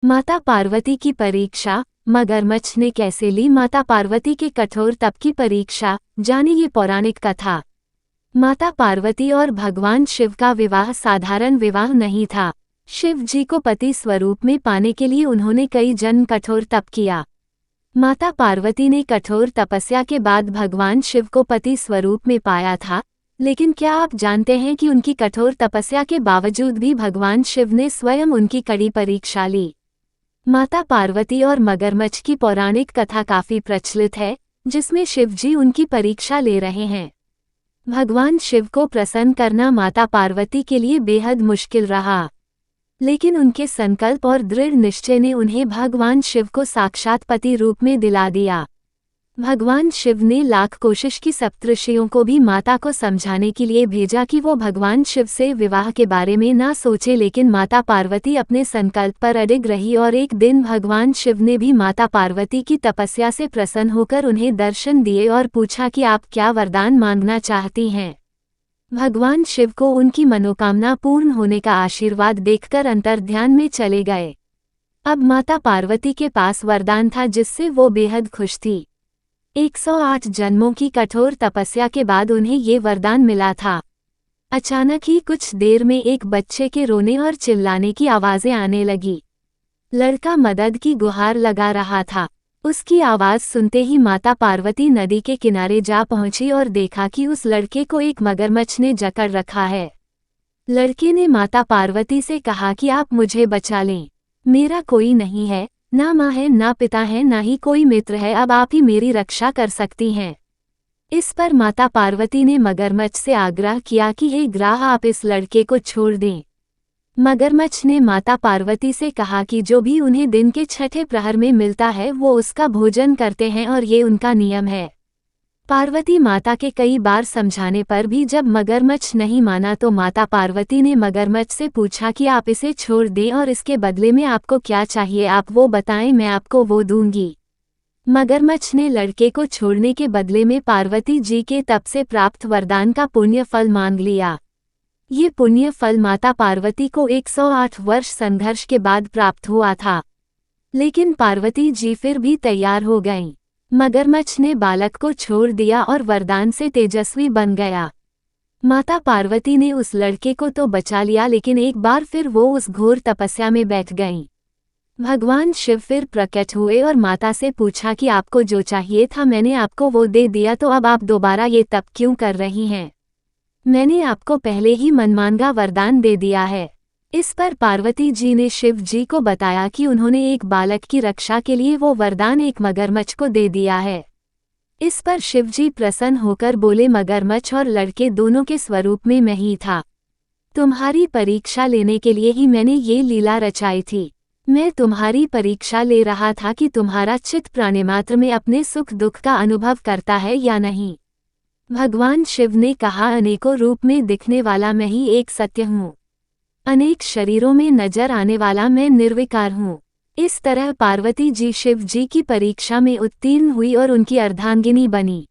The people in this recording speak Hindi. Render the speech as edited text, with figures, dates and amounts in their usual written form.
माता पार्वती की परीक्षा, मगरमच्छ ने कैसे ली माता पार्वती के कठोर तप की परीक्षा, जानिए ये पौराणिक कथा। माता पार्वती और भगवान शिव का विवाह साधारण विवाह नहीं था। शिव जी को पति स्वरूप में पाने के लिए उन्होंने कई जन्म कठोर तप किया। माता पार्वती ने कठोर तपस्या के बाद भगवान शिव को पति स्वरूप में पाया था, लेकिन क्या आप जानते हैं कि उनकी कठोर तपस्या के बावजूद भी भगवान शिव ने स्वयं उनकी कड़ी परीक्षा ली। माता पार्वती और मगरमच्छ की पौराणिक कथा काफी प्रचलित है, जिसमें शिव जी उनकी परीक्षा ले रहे हैं। भगवान शिव को प्रसन्न करना माता पार्वती के लिए बेहद मुश्किल रहा, लेकिन उनके संकल्प और दृढ़ निश्चय ने उन्हें भगवान शिव को साक्षात पति रूप में दिला दिया। भगवान शिव ने लाख कोशिश की सप्तऋषियों को भी माता को समझाने के लिए भेजा कि वो भगवान शिव से विवाह के बारे में ना सोचे, लेकिन माता पार्वती अपने संकल्प पर अडिग रही और एक दिन भगवान शिव ने भी माता पार्वती की तपस्या से प्रसन्न होकर उन्हें दर्शन दिए और पूछा कि आप क्या वरदान मांगना चाहती हैं। भगवान शिव को उनकी मनोकामना पूर्ण होने का आशीर्वाद देखकर अंतर्ध्यान में चले गए। अब माता पार्वती के पास वरदान था जिससे वो बेहद खुश थी। 108 जन्मों की कठोर तपस्या के बाद उन्हें ये वरदान मिला था। अचानक ही कुछ देर में एक बच्चे के रोने और चिल्लाने की आवाजें आने लगी। लड़का मदद की गुहार लगा रहा था। उसकी आवाज सुनते ही माता पार्वती नदी के किनारे जा पहुंची और देखा कि उस लड़के को एक मगरमच्छ ने जकड़ रखा है। लड़के ने माता पार्वती से कहा कि आप मुझे बचा लें, मेरा कोई नहीं है, ना माँ है, ना पिता है, ना ही कोई मित्र है, अब आप ही मेरी रक्षा कर सकती हैं। इस पर माता पार्वती ने मगरमच्छ से आग्रह किया कि हे ग्राह, आप इस लड़के को छोड़ दें। मगरमच्छ ने माता पार्वती से कहा कि जो भी उन्हें दिन के छठे प्रहर में मिलता है वो उसका भोजन करते हैं और ये उनका नियम है। पार्वती माता के कई बार समझाने पर भी जब मगरमच्छ नहीं माना तो माता पार्वती ने मगरमच्छ से पूछा कि आप इसे छोड़ दें और इसके बदले में आपको क्या चाहिए, आप वो बताएं, मैं आपको वो दूंगी। मगरमच्छ ने लड़के को छोड़ने के बदले में पार्वती जी के तप से प्राप्त वरदान का पुण्य फल मांग लिया। ये पुण्य फल माता पार्वती को 108 वर्ष संघर्ष के बाद प्राप्त हुआ था, लेकिन पार्वती जी फिर भी तैयार हो गईं। मगरमच्छ ने बालक को छोड़ दिया और वरदान से तेजस्वी बन गया। माता पार्वती ने उस लड़के को तो बचा लिया, लेकिन एक बार फिर वो उस घोर तपस्या में बैठ गईं। भगवान शिव फिर प्रकट हुए और माता से पूछा कि आपको जो चाहिए था मैंने आपको वो दे दिया, तो अब आप दोबारा ये तप क्यों कर रही हैं? मैंने आपको पहले ही मनमांगा वरदान दे दिया है। इस पर पार्वती जी ने शिव जी को बताया कि उन्होंने एक बालक की रक्षा के लिए वो वरदान एक मगरमच्छ को दे दिया है। इस पर शिव जी प्रसन्न होकर बोले, मगरमच्छ और लड़के दोनों के स्वरूप में मैं ही था। तुम्हारी परीक्षा लेने के लिए ही मैंने ये लीला रचाई थी। मैं तुम्हारी परीक्षा ले रहा था कि तुम्हारा चित्त प्राणिमात्र में अपने सुख दुख का अनुभव करता है या नहीं। भगवान शिव ने कहा, अनेकों रूप में दिखने वाला मैं ही एक सत्य हूँ, अनेक शरीरों में नजर आने वाला मैं निर्विकार हूँ। इस तरह पार्वती जी शिव जी की परीक्षा में उत्तीर्ण हुई और उनकी अर्धांगिनी बनी।